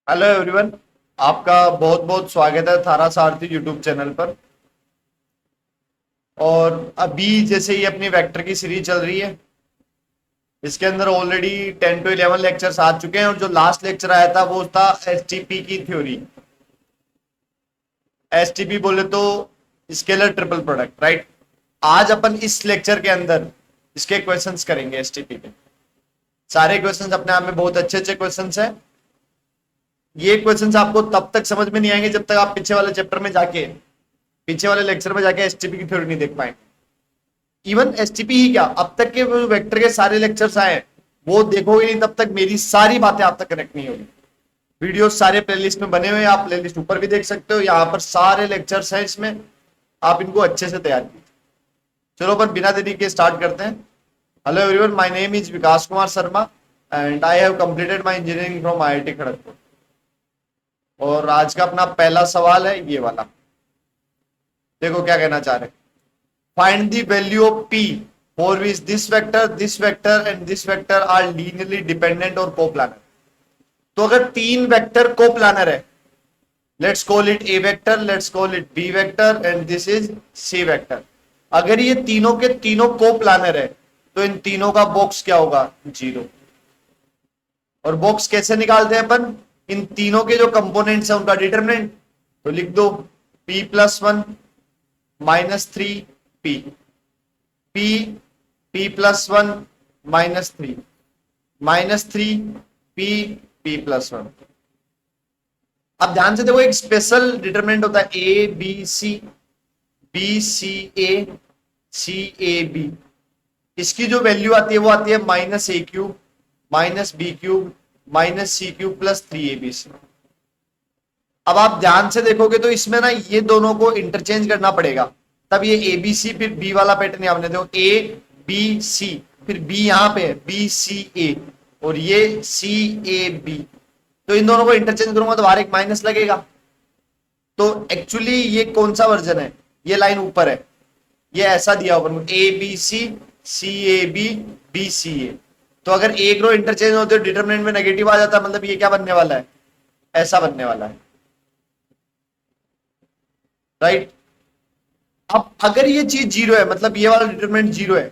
Hello everyone. आपका बहुत बहुत स्वागत है थारा सारथी यूट्यूब चैनल पर। और अभी जैसे ही अपनी वेक्टर की सीरीज चल रही है, इसके अंदर ऑलरेडी 10 to 11 लेक्चर्स आ चुके हैं और जो लास्ट लेक्चर आया था वो था एसटीपी की थ्योरी। एसटीपी बोले तो स्केलर ट्रिपल प्रोडक्ट, राइट। आज अपन इस लेक्चर के अंदर इसके क्वेश्चंस करेंगे एसटीपी के। सारे क्वेश्चंस अपने आप में बहुत अच्छे अच्छे क्वेश्चंस हैं। ये क्वेश्चंस आपको तब तक समझ में नहीं आएंगे जब तक आप पीछे वाले चैप्टर में जाके, पीछे वाले लेक्चर में जाके एसटीपी की थ्योरी नहीं देख पाएंगे। इवन एसटीपी ही क्या, अब तक के वेक्टर के सारे लेक्चर्स आए वो देखोगे नहीं तब तक मेरी सारी बातें आप तक कनेक्ट नहीं होगी। वीडियो सारे प्लेलिस्ट में बने हुए हैं, आप प्लेलिस्ट ऊपर भी देख सकते हो, यहाँ पर सारे लेक्चर्स हैं, इसमें आप इनको अच्छे से तैयार कीजिए। चलो पर बिना देरी के स्टार्ट करते हैं। Hello everyone, my name is Vikas Kumar Sharma and I have completed my engineering from IIT Kharagpur. और आज का अपना पहला सवाल है ये वाला। देखो क्या कहना चाह रहे हैं। Find the value of P for which this vector and this vector are linearly dependent or coplanar। तो अगर तीन वेक्टर कोप्लानर है, let's call it A vector, let's call it B vector and this is C vector. अगर ये तीनों के तीनों coplanar है तो इन तीनों का बॉक्स क्या होगा? जीरो। और बॉक्स कैसे निकालते हैं अपन? इन तीनों के जो कंपोनेंट्स है उनका डिटरमिनेंट। तो लिख दो P+1 -3 P, P, P+1 -3 -3 P, P+1। अब ध्यान से देखो, एक स्पेशल डिटरमिनेंट होता है A B C, B C A, C A B. इसकी जो वैल्यू आती है वो आती है -a³ -b³ -c³ +3abc। अब आप ध्यान से देखोगे तो इसमें ना ये दोनों को इंटरचेंज करना पड़ेगा, तब ये ए बी सी फिर बी वाला पैटर्न यहाँ बने। देखो ए बी सी, फिर बी यहाँ पे है बी सी ए, और ये सी ए बी। तो इन दोनों को इंटरचेंज करूंगा तो बाहर एक माइनस लगेगा। तो एक्चुअली ये कौन सा वर्जन है? ये लाइन ऊपर है, ये ऐसा दिया ऊपर a B c, c A b, b C a. तो अगर एक रो इंटरचेंज होते तो डिटरमिनेंट में नेगेटिव आ जाता, मतलब ये क्या बनने वाला है? ऐसा बनने वाला है, राइट। अब अगर ये चीज जीरो है, मतलब ये वाला डिटरमिनेंट जीरो है,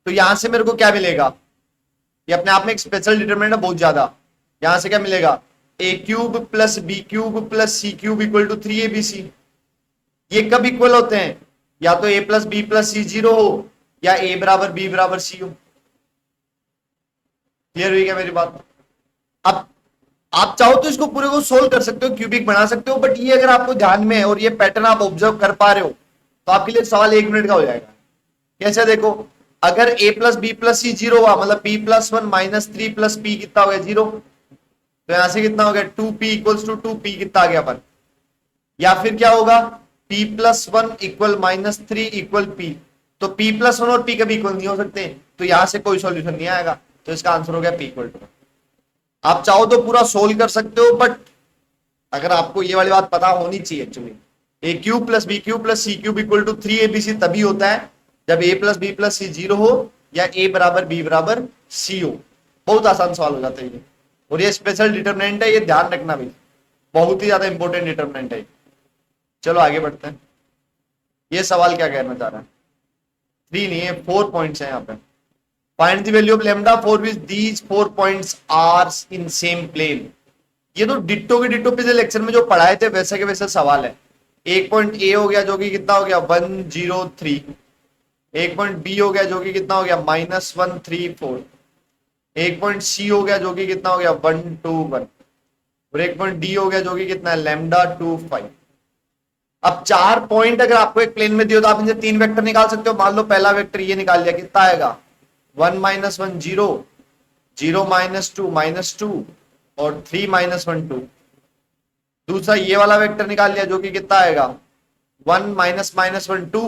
तो यहां से मेरे को क्या मिलेगा? ये अपने आप में एक स्पेशल डिटरमिनेंट है बहुत ज्यादा। यहां से क्या मिलेगा? a³ + b³ + c³ = 3abc। ये कब इक्वल होते हैं? या तो a + b + c 0 हो या a = b = c हो। क्लियर हुई क्या मेरी बात? अब आप चाहो तो इसको पूरे को सोल्व कर सकते हो, क्यूबिक बना सकते हो, बट ये अगर आपको ध्यान में है और ये पैटर्न आप ऑब्जर्व कर पा रहे हो तो आपके लिए सवाल 1 मिनट का हो जाएगा। कैसे? देखो, अगर a + b + c 0 हुआ, मतलब P+1 -3 + p कितना हो गया? 0। तो यहां से कितना हो गया? 2p = 2p कितना आ गया अपन? या फिर क्या होगा? P+1 = -3 = p। तो P+1 और p कभी इक्वल नहीं हो सकते, तो यहां से कोई सॉल्यूशन नहीं आएगा। तो इसका आंसर हो गया p = 2। आप चाहो तो पूरा सोल्व कर सकते हो, बट अगर आपको ये वाली बात पता होनी चाहिए actually, a³ + b³ + c³ = 3abc तभी होता है जब a + b + c 0 हो या a = b = c हो। बहुत आसान सवाल हो जाता है ये, और ये स्पेशल डिटरमिनेंट है, ये ध्यान रखना भाई, बहुत ही ज्यादा इंपॉर्टेंट डिटरमिनेंट है। चलो आगे बढ़ते हैं। ये सवाल क्या कहना चाह रहा है? 3 नहीं है, 4 पॉइंट्स है यहाँ पे। Find the value of lambda for which these 4 points are in same plane। ये तो डिट्टो के डिट्टो पिछले लेक्चर में जो पढ़ाए थे वैसे के वैसे सवाल है। एक पॉइंट ए हो गया जो कि कितना हो गया? 103। एक पॉइंट बी हो गया जो कि कितना हो गया? -134। एक पॉइंट सी हो गया जो कि कितना हो गया? 121। और एक पॉइंट डी हो गया जो कि कितना है? λ25। अब 4 पॉइंट अगर आपको एक प्लेन में दियो तो आप इनसे 3 वेक्टर निकाल सकते हो। मान लो पहला वेक्टर ये निकाल लिया, कितना आएगा? 1 - 1 0, 0 - 2 -2 और 3 - 1 2। दूसरा ये वाला वेक्टर निकाल लिया जो कि कितना आएगा? 1 - -1 2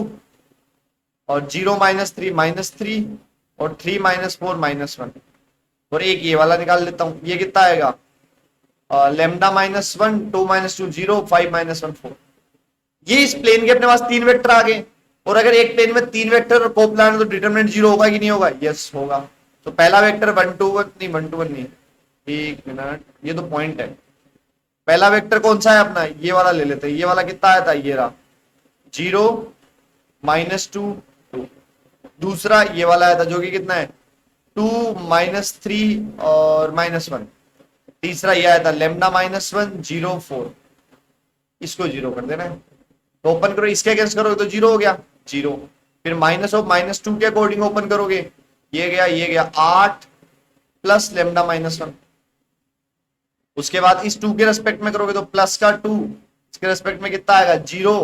और 0 - 3 -3 और 3 - 4 -1। और एक ये वाला निकाल लेता हूं, ये कितना आएगा? λ -1 2 - 2 0 5 - 1 4। ये इस प्लेन के अपने पास 3 वेक्टर आ गए, और अगर एक प्लेन में 3 वेक्टर और कोप्लानर तो डिटरमिनेंट 0 होगा कि नहीं होगा? यस होगा। तो पहला वेक्टर 1 2 1 नहीं, 1 2 1 नहीं, एक मिनट, ये तो पॉइंट है। पहला वेक्टर कौन सा है अपना, ये वाला ले लेते हैं। ये वाला कितना आया था, ये रहा 0 -2 2। दूसरा ये वाला आया था जो कि कितना है 2 -3 और -1। तीसरा ये आया था लेमडा -1 0 4। इसको 0 कर देना है। तो ओपन करो, इसके अगेंस्ट करोगे तो 0 हो गया 0। फिर -2 के अकॉर्डिंग ओपन करोगे, ये गया 8 प्लस लेमडा -1। उसके बाद इस 2 के रेस्पेक्ट में करोगे तो प्लस का 2, इसके रेस्पेक्ट में कितना आएगा 0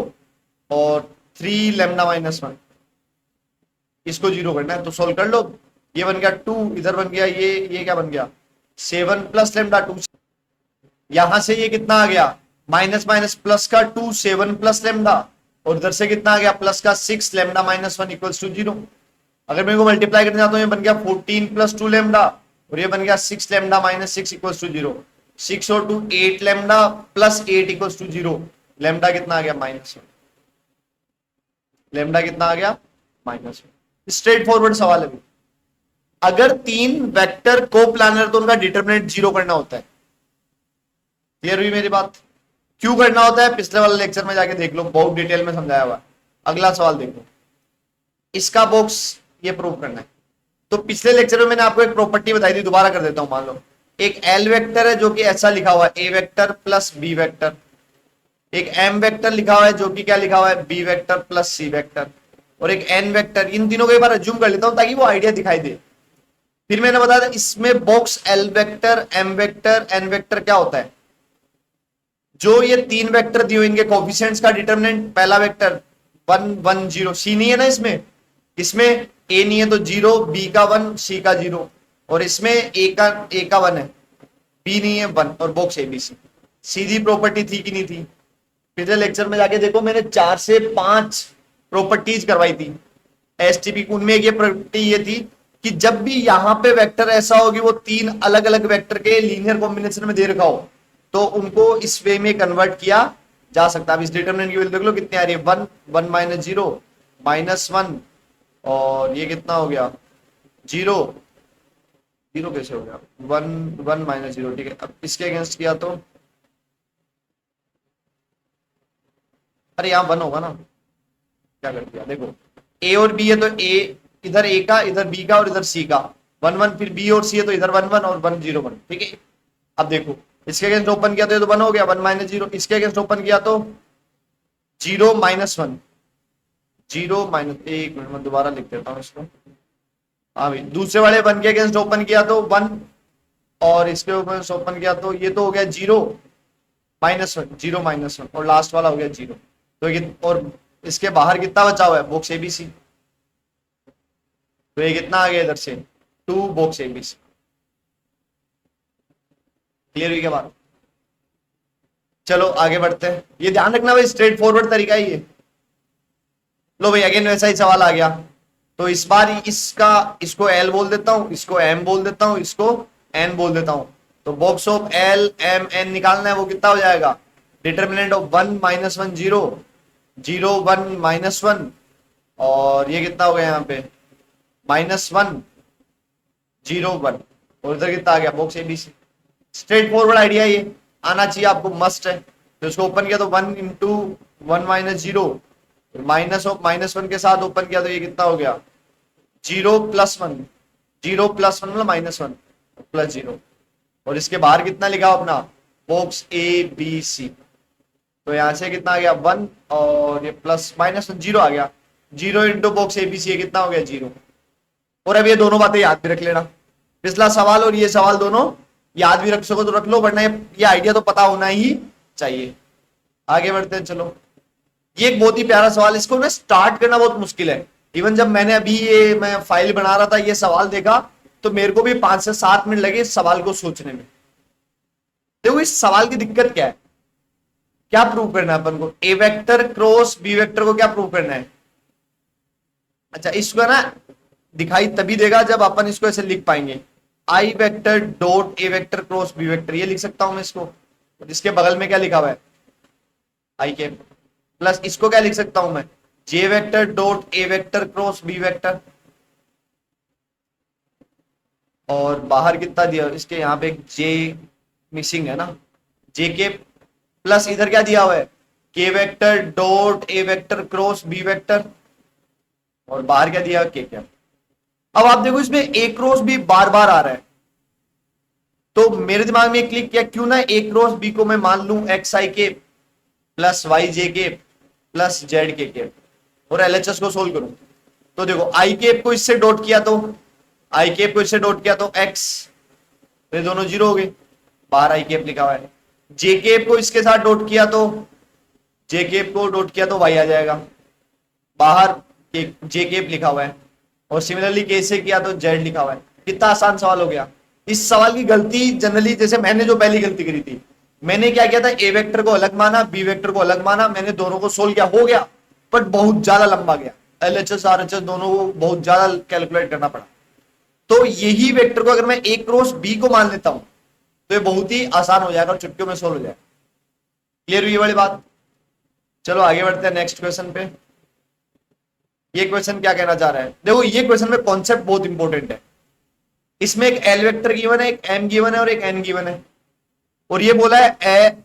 और 3 लेमडा -1। इसको 0 करना है तो सोल्व कर लो। ये बन गया 2, इधर बन गया ये क्या बन गया 7 प्लस लेमडा 2। यहां से ये कितना आ गया माइनस माइनस प्लस का 2 7 प्लस लेमडा, और इधर से कितना आ गया प्लस का 6 लेमडा -1 इक्वल्स टू 0। अगर मेरे को मल्टीप्लाई करना चाहता हूं, ये बन गया 14 प्लस 2 लेमडा, और ये बन गया 6 लेमडा -6 इक्वल्स टू 0। 6 और 2 8 lambda plus 8 equals to 0। Lambda कितना आ गया -1। लेमडा कितना आ गया -1। स्ट्रेट फॉरवर्ड सवाल है। अगर 3 वेक्टर को प्लानर तो उनका डिटरमिनेंट 0 करना होता है। क्लियर हुई मेरी बात। क्यों करना होता है पिछले वाले लेक्चर में जाके देख लो, बहुत डिटेल में समझाया हुआ है। अगला सवाल देखो, इसका बॉक्स ये प्रूव करना है। तो पिछले लेक्चर में मैंने आपको एक प्रॉपर्टी बताई थी, दोबारा कर देता हूं। मान लो एक एल वेक्टर है जो कि ऐसा लिखा हुआ है a vector plus b vector. एक एम वेक्टर लिखा हुआ है जो कि क्या लिखा हुआ है B vector plus c vector. और एक एन वेक्टर। इन तीनों को एक बार अज्यूम कर लेता हूं ताकि वो आइडिया दिखाई दे। फिर मैंने बताया था इसमें box L vector M vector N vector क्या होता है। जो ये 3 वेक्टर दिए इनके कोफिशिएंट्स का डिटरमिनेंट, पहला वेक्टर 1 1 0। सी नहीं है ना इसमें, इसमें ए नहीं है तो 0, बी का 1 सी का 0, और इसमें ए का 1 है, बी नहीं है 1, और बॉक्स एबीसी। सीधी प्रॉपर्टी थी कि नहीं थी। पिछले लेक्चर में जाके देखो, मैंने 4 से 5 प्रॉपर्टीज करवाई थी एसटीपी। उनमें एक ये प्रॉपर्टी ये थी कि जब भी यहां पे वेक्टर ऐसा होगी वो 3 अलग अलग वेक्टर के लीनियर कॉम्बिनेशन में दे रखा हो तो उनको इस वे में कन्वर्ट किया जा सकता है। अब इस डिटरमिनेंट की वैल्यू देख लो कितनी आ रही है 1 1 -0 -1, और ये कितना हो गया 0 0 कैसे हो गया 1 1 -0। ठीक है, अब इसके अगेंस्ट किया तो अरे यहाँ 1 होगा ना, क्या कर दिया देखो ए और बी है तो ए इधर ए का, इधर बी का, और इधर सी का 1 1। फिर बी और सी है तो इधर 1 1 और 1 0 1। ठीक है, अब देखो इसके अगेंस्ट ओपन किया तो ये तो 1 हो गया 1 -0। इसके अगेंस्ट ओपन किया तो 0 -1 0 एक मिनट में दोबारा लिख देता हूं इसको। हाँ भाई, दूसरे वाले 1 के अगेंस्ट ओपन किया तो 1, और इसके ऊपर ओपन किया तो ये तो हो गया 0 -1 0 -1, और लास्ट वाला हो गया 0। तो ये और इसके बाहर कितना बचा हुआ है बॉक्स एबीसी। तो ये कितना आ गया इधर से 2 बॉक्स एबीसी। क्लियर हुई क्या बात। चलो आगे बढ़ते हैं। ये ध्यान रखना भाई, स्ट्रेट फॉरवर्ड तरीका ही है। लो भाई अगेन वैसा ही सवाल आ गया। तो इस बार इसको एल बोल देता हूं, इसको एम बोल देता हूं, इसको एन बोल देता हूं। तो box of L M N निकालना है, वो कितना हो जाएगा डिटर्मिनेंट ऑफ 1 -1 0 0 1 -1, और ये कितना हो गया यहाँ पे -1 0 1, और इधर कितना आ गया box ABC. Straight forward idea ये आना चाहिए आपको, मस्ट है। तो इसको ओपन किया तो 1 इंटू 1 -0, माइनस ऑफ -1 के साथ ओपन किया तो ये कितना हो गया 0 + 1 0 + 1 मतलब -1 प्लस 0, और इसके बाहर कितना लिखा अपना बॉक्स ए बी सी। तो यहां से कितना आ गया 1, और ये प्लस -1 0 आ गया 0 into box A B C, कितना हो गया 0। और अब ये दोनों बातें याद भी रख लेना, पिछला सवाल और ये सवाल दोनों याद भी रख सको तो रख लो, वरना ये आइडिया तो पता होना ही चाहिए। आगे बढ़ते हैं चलो। ये एक बहुत ही प्यारा सवाल, इसको ना स्टार्ट करना बहुत मुश्किल है। इवन जब मैंने अभी ये मैं फाइल बना रहा था ये सवाल देखा तो मेरे को भी 5 से 7 मिनट लगे इस सवाल को सोचने में। देखो इस सवाल की दिक्कत क्या है, क्या प्रूव करना है अपन को, ए वेक्टर क्रॉस बी वेक्टर को क्या प्रूव करना है। अच्छा इसको ना दिखाई तभी देगा जब अपन इसको ऐसे लिख पाएंगे, i vector dot A vector cross B vector, ये लिख सकता हूं मैं इसको। इसके बगल में क्या लिखा हुआ है आई के, प्लस इसको क्या लिख सकता हूं मैं जे वेक्टर डॉट ए वेक्टर क्रॉस बी वेक्टर, और बाहर कितना दिया इसके, यहाँ पे एक जे मिसिंग है ना, जे के प्लस इधर क्या दिया हुआ है, के वेक्टर डॉट ए वेक्टर क्रॉस बी वेक्टर, और बाहर क्या दिया के क्या। अब आप देखो इसमें ए क्रॉस बी बार बार आ रहा है, तो मेरे दिमाग में क्लिक किया क्यों ना ए क्रॉस बी को मैं मान लूं एक्स आई के प्लस वाई जे के प्लस जेड के और एलएचएस को सोल्व करूं। तो देखो आई केप को इससे डॉट किया तो आई केप को इससे डॉट किया तो एक्स, ये दोनों जीरो हो गए, बाहर आई केप लिखा हुआ है। जे केप को इसके साथ डॉट किया तो जे केप को डॉट किया तो वाई आ जाएगा, बाहर जे केप लिखा हुआ है, और सिमिलरली के से किया तो जेड लिखा हुआ है। कितना आसान सवाल हो गया। इस सवाल की गलती जनरली, जैसे मैंने जो पहली गलती करी थी, मैंने क्या किया था, ए वेक्टर को अलग माना बी वेक्टर को अलग माना, मैंने दोनों को सोल्व किया, हो गया, बट बहुत ज्यादा लंबा गया, एलएचएस आरएचएस दोनों को बहुत ज्यादा कैलकुलेट करना पड़ा। तो यही वेक्टर को अगर मैं ए क्रॉस बी को मान लेता हूं तो ये बहुत ही आसान हो जाएगा और चुटकियों में सोल्व हो जाएगा। क्लियर हुई ये वाली बात। चलो आगे बढ़ते हैं नेक्स्ट क्वेश्चन पे। ये क्वेश्चन क्या कहना चाह रहा है, देखो ये क्वेश्चन में कॉन्सेप्ट बहुत इंपॉर्टेंट है। इसमें एक एल वेक्टर गिवन है, एक एम गिवन है और एक एन गिवन है, और ये बोला है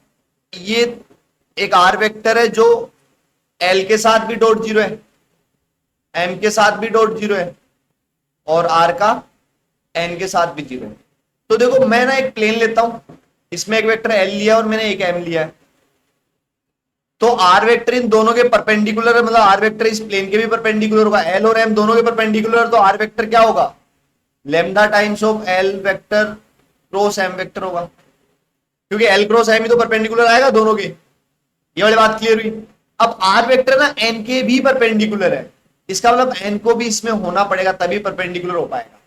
ये एक आर वेक्टर है जो एल के साथ भी डॉट जीरो है, एम के साथ भी डॉट जीरो है, और आर का एन के साथ भी जीरो है। तो देखो मैं ना एक प्लेन लेता हूं, इसमें एक वेक्टर एल लिया और मैंने एक एम लिया है, तो आर वेक्टर इन दोनों के परपेंडिकुलर है, मतलब आर वेक्टर इस प्लेन के भी परपेंडिकुलर होगा, एल और एम दोनों के परपेंडिकुलर, तो आर वेक्टर क्या होगा, lambda times of L vector cross M vector होगा, क्योंकि एल क्रॉस एम ही तो परपेंडिकुलर आएगा दोनों के। ये वाली बात क्लियर हुई। अब आर वेक्टर ना एन के भी परपेंडिकुलर है, इसका मतलब एन को भी इसमें होना पड़ेगा तभी परपेंडिकुलर हो पाएगा,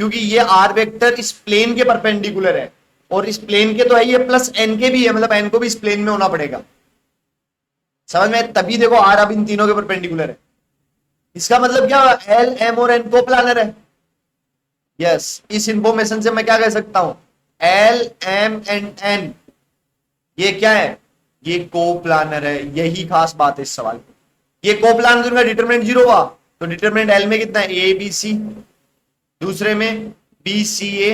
क्योंकि ये आर वेक्टर इस प्लेन के परपेंडिकुलर है, और इस प्लेन के तो है ये प्लस एन के भी है, मतलब एन को भी इस प्लेन में होना पड़ेगा। समझ में, तभी देखो आर अब इन तीनों के परपेंडिकुलर है। इसका मतलब क्या, एल एम और एन को प्लानर है। यस, इस इंफॉर्मेशन से मैं क्या कह सकता हूं, एल एम एंड एन ये क्या है, ये को प्लानर है। यही खास बात है इस सवाल की। ये को प्लानर का डिटरमिनेंट जीरो हुआ तो डिटरमिनेंट एल में कितना है, ए बी सी, दूसरे में बी सी ए,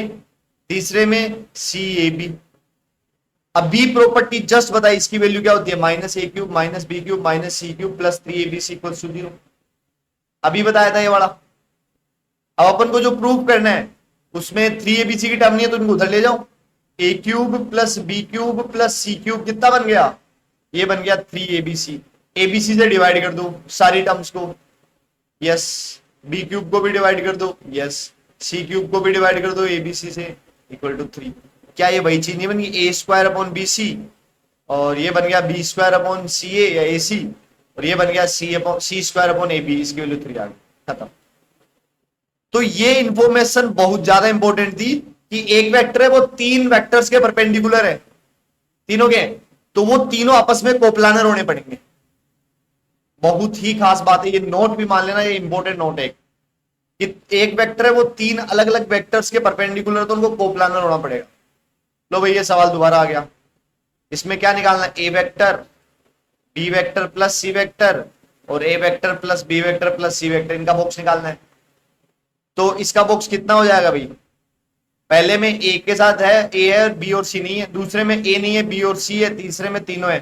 तीसरे में सी ए बी। अब बी प्रॉपर्टी जस्ट बताई, इसकी वैल्यू क्या होती है, minus A cube minus B cube minus C cube plus 3ab equal to 0। अभी बताया था ये वाला। अब अपन को जो प्रूव करना है उसमें 3abc की टर्म नहीं है तो इनको उधर ले जाओ, a cube plus b cube plus c cube कितना बन गया, ये बन गया 3abc। एबीसी से डिवाइड कर दो सारी टर्म्स को, यस, बी क्यूब को भी डिवाइड कर दो, यस, सी क्यूब को भी डिवाइड कर दो एबीसी से, इक्वल टू 3। क्या ये वही चीज नहीं बन गई, ए स्क्वायर अपॉन बी सी, और ये बन गया बी स्क्वायर अपॉन सी ए या ए सी, और ये बन गया सी स्क्वायर अपॉन ए बी, इसकी वैल्यू 3 आ गई, खत्म। तो ये इंफॉर्मेशन बहुत ज्यादा इंपॉर्टेंट थी कि एक वेक्टर है वो तीन वेक्टर्स के परपेंडिकुलर है, तीनों के, तो वो तीनों आपस में कोप्लानर होने पड़ेंगे। बहुत ही खास बात है, ये नोट भी मान लेना, ये इंपॉर्टेंट नोट है कि एक वेक्टर है वो तीन अलग अलग वेक्टर्स के परपेंडिकुलर, तो उनको कोप्लानर होना पड़ेगा। लो भाई ये सवाल दोबारा आ गया। इसमें क्या निकालना है, a vector b vector plus c vector और a vector plus b vector plus c vector, इनका बॉक्स निकालना है। तो इसका बॉक्स कितना हो जाएगा भाई, पहले में ए के साथ है, ए है, बी और सी नहीं है, दूसरे में ए नहीं है, बी और सी है, तीसरे में तीनों है,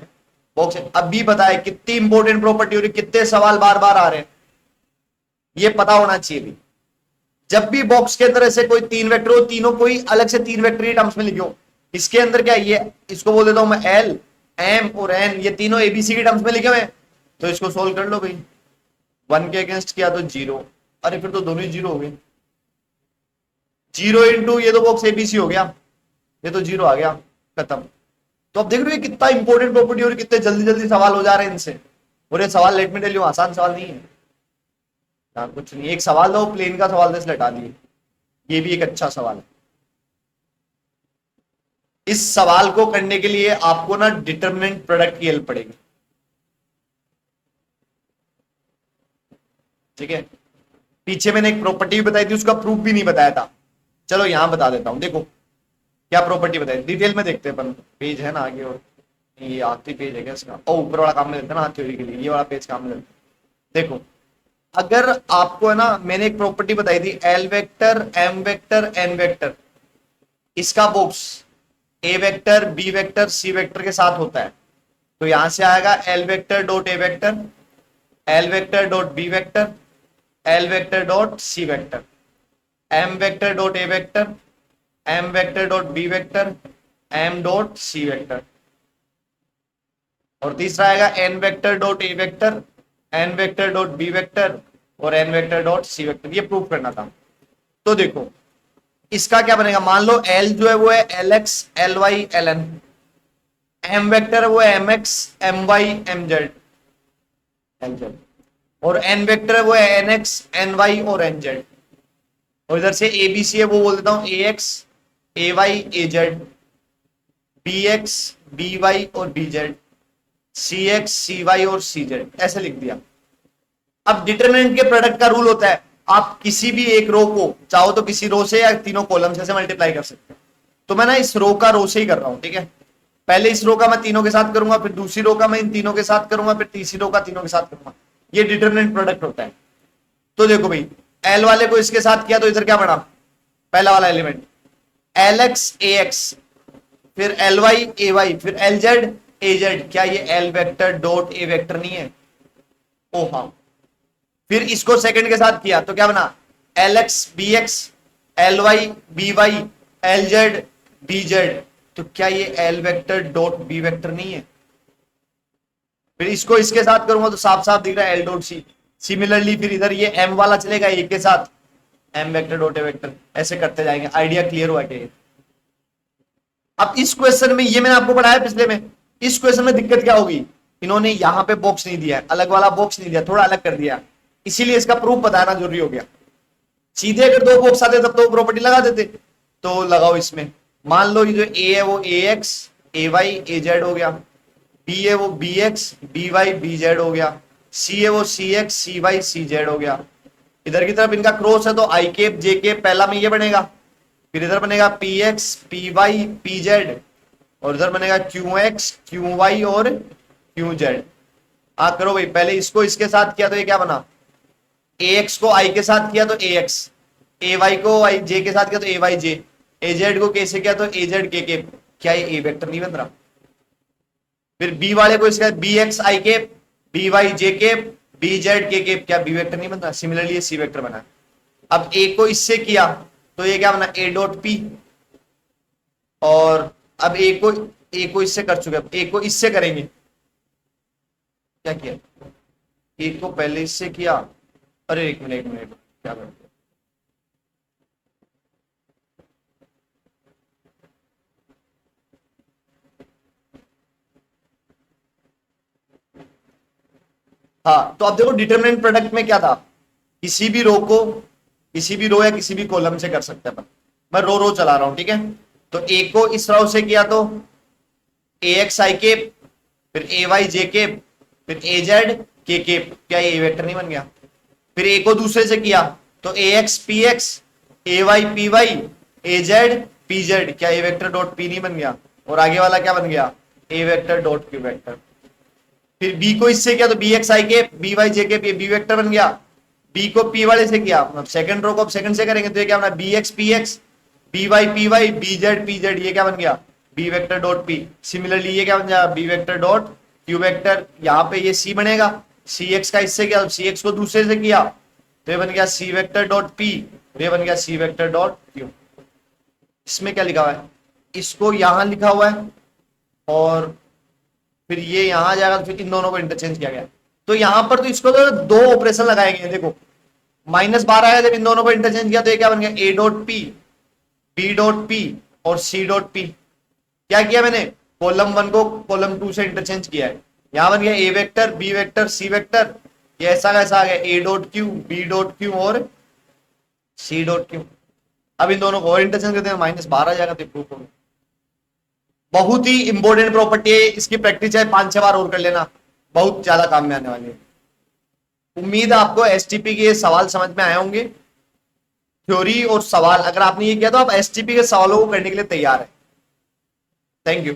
बॉक्स है। अब भी बताए कितनी इंपॉर्टेंट प्रॉपर्टी हो रही, कितने सवाल बार बार आ रहे हैं, ये पता होना चाहिए भी। जब भी बॉक्स के अंदर ऐसे कोई तीन वेक्टर हो, तीनों कोई अलग से तीन वेक्टर ही टर्म्स में लिखे हो, इसके अंदर क्या ये, इसको बोल देता हूं मैं एल एम और एन, ये तीनों एबीसी के टर्म्स में लिखे हुए हैं, तो इसको सोल्व कर लो भाई। 1 के अगेंस्ट किया तो 0, अरे फिर तो दोनों ही 0 हो गए, 0 इंटू ये तो बॉक्स एबीसी हो गया, ये तो 0 आ गया, खत्म। तो अब देख रहे हो कितना इंपॉर्टेंट प्रॉपर्टी और कितने जल्दी जल्दी सवाल हो जा रहे हैं इनसे। और ये सवाल लेट में टेल यू आसान सवाल नहीं है, कुछ नहीं, एक सवाल दो प्लेन का सवाल दे लटा दिए, ये भी एक अच्छा सवाल है। इस सवाल को करने के लिए आपको ना डिटरमिनेंट प्रोडक्ट की हेल्प पड़ेगी, ठीक है। पीछे मैंने एक प्रॉपर्टी बताई थी, उसका प्रूफ भी नहीं बताया था, चलो यहां बता देता हूं। देखो क्या प्रॉपर्टी बताई, डिटेल में देखते हैं अपन, पेज है ना आगे, और ये आखिरी पेज है क्या इसका, ओ ऊपर वाला काम में देते हैं ना थ्योरी के लिए, ये वाला पेज काम में देते हैं। देखो अगर आपको है ना, मैंने एक प्रॉपर्टी बताई थी l vector M vector N vector, इसका box a vector b vector c vector के साथ होता है, तो यहां से आएगा एल वेक्टर डॉट ए vector, l vector dot B vector, l vector dot सी वेक्टर, एम वेक्टर डॉट ए vector, M vector dot B vector, m dot सी vector, और तीसरा आएगा एन वेक्टर डॉट ए vector, N vector dot B vector और N vector dot सी vector. ये proof करना था। तो देखो इसका क्या बनेगा, मान लो एल जो है वो है L X L Y L N, M vector है वो है M X M Y M Z L Z, और एन वेक्टर है वो है एन एक्स एन वाई और एन जेड, और इधर से ए बी सी है वो बोल देता हूं a x A Y A z, b x B y और बी जेड, सी एक्स सी वाई और सी जेड, ऐसे लिख दिया। अब डिटरमिनेंट के प्रोडक्ट का रूल होता है, आप किसी भी एक रो को चाहो तो किसी रो से या तीनों कॉलम से मल्टीप्लाई कर सकते हैं। तो मैं ना इस रो का रो से ही कर रहा हूं, ठीक है। पहले इस रो का मैं तीनों के साथ करूंगा, फिर दूसरी रो का मैं इन तीनों के साथ करूंगा, फिर तीसरी रो का तीनों के साथ करूंगा। ये डिटरमिनेंट प्रोडक्ट होता है। तो देखो भाई, एल वाले को इसके साथ किया तो इधर क्या बना, पहला वाला एलिमेंट एल एक्स ए एक्स, फिर एल वाई ए वाई, फिर एल जेड ए जेड। क्या ये एल वेक्टर डॉट ए वेक्टर नहीं है? ओ हाँ। फिर इसको सेकंड के साथ किया तो क्या बना, L X B X, L Y B Y, L Z B Z. तो क्या ये L vector dot B vector नहीं है? फिर इसको इसके साथ करूंगा तो साफ साफ दिख रहा है एल डॉट सी। सिमिलरली फिर इधर ये एम वाला चलेगा ए के साथ, एम वेक्टर डॉट ए वेक्टर, ऐसे करते जाएंगे। आइडिया क्लियर हुआ क्या? अब इस क्वेश्चन में, ये मैंने आपको पढ़ाया पिछले में, इस क्वेश्चन में दिक्कत क्या होगी, इन्होंने यहां पे बॉक्स नहीं दिया है, अलग वाला बॉक्स नहीं दिया, थोड़ा अलग कर दिया, इसीलिए इसका प्रूफ बताना जरूरी हो गया। सीधे अगर दो बॉक्स आते तब तो प्रॉपर्टी लगा देते। तो लगाओ इसमें, मान लो ये जो ए है वो A x A Y A Z हो गया, बी है वो B x B Y B Z हो गया, सी है वो सी एक्स सी वाई सी जेड हो गया। इधर की तरफ इनका क्रॉस है तो आई केप जे केप पहला में ये बनेगा, फिर इधर बनेगा P X P Y P Z, और इधर बनेगा क्यू एक्स क्यू वाई और क्यू जेड। हाँ करो भाई, पहले इसको इसके साथ किया तो ये क्या बना, ए एक्स को आई के साथ किया तो ए एक्स, ए वाई को आई जे के साथ किया तो ए वाई जे, ए जेड को के से किया तो ए जेड के। क्या ये ए वेक्टर नहीं बन रहा? फिर बी वाले को इसका बी एक्स आई के, बी वाई जे के, बी जेड के, क्या बी वेक्टर नहीं बन रहा? सिमिलरली ये सी वेक्टर बना। अब ए को इससे किया तो ये क्या बना, ए डॉट पी, और अब ए को इससे कर चुके, अब ए को इससे करेंगे। क्या किया, ए को पहले इससे किया, अरे एक मिनट क्या कर दिया, हाँ। तो अब देखो डिटरमिनेंट प्रोडक्ट में क्या था, किसी भी रो को, किसी भी रो या किसी भी कॉलम से कर सकते हैं। मैं रो रो चला रहा हूं, ठीक है। तो ए को इस रो से किया तो ए एक्स आई के, फिर ए वाई जे के, फिर ए जेड के, क्या ये वेक्टर नहीं बन गया? फिर ए को दूसरे से किया तो ए एक्स पी एक्स, ए वाई पी वाई, ए जेड पी जेड, क्या ए वेक्टर डॉट पी नहीं बन गया? और आगे वाला क्या बन गया, a vector dot Q vector. फिर बी को इससे किया तो बी एक्स आई के बी वाई जे के, बी वेक्टर बन गया। बी को पी वाले से किया, अब सेकंड रो को अब सेकंड से करेंगे तो ये क्या बना, B X P X, B Y P Y, B Z P Z, ये क्या बन गया, B vector dot P. Similarly ये क्या बन जाएगा, B vector dot Q vector. यहाँ पे ये सी बनेगा, सी एक्स का इससे किया, सी एक्स को दूसरे से किया तो ये बन गया सी वेक्टर डॉट पी, ये बन गया सी वेक्टर डॉट क्यू। इसमें क्या लिखा हुआ है, इसको यहां लिखा हुआ है और फिर ये यहां आ जाएगा, तो फिर इन दोनों को इंटरचेंज किया गया। तो यहां पर तो इसको तो दो ऑपरेशन लगाए गए, देखो -12 आया, जब इन दोनों को इंटरचेंज किया तो ये क्या बन गया, ए dot P B dot P और सी डॉट पी। क्या किया मैंने, कॉलम 1 को कॉलम 2 से इंटरचेंज किया है। यहां बन गया a vector b vector c vector, ये ऐसा कैसा आ गया, ए dot q b dot q और सी डॉट क्यू। अब इन दोनों को और इंटरचेंज करते हैं, -12 आ जाएगा, तो प्रूफ होगा। बहुत ही इंपॉर्टेंट प्रॉपर्टी है, इसकी प्रैक्टिस चाहे 5-6 बार और कर लेना, बहुत ज्यादा काम में आने वाली है। उम्मीद है आपको एसटीपी के सवाल समझ में आए होंगे। थ्योरी और सवाल अगर आपने ये किया तो आप एसटीपी के सवालों को करने के लिए तैयार है। Thank you.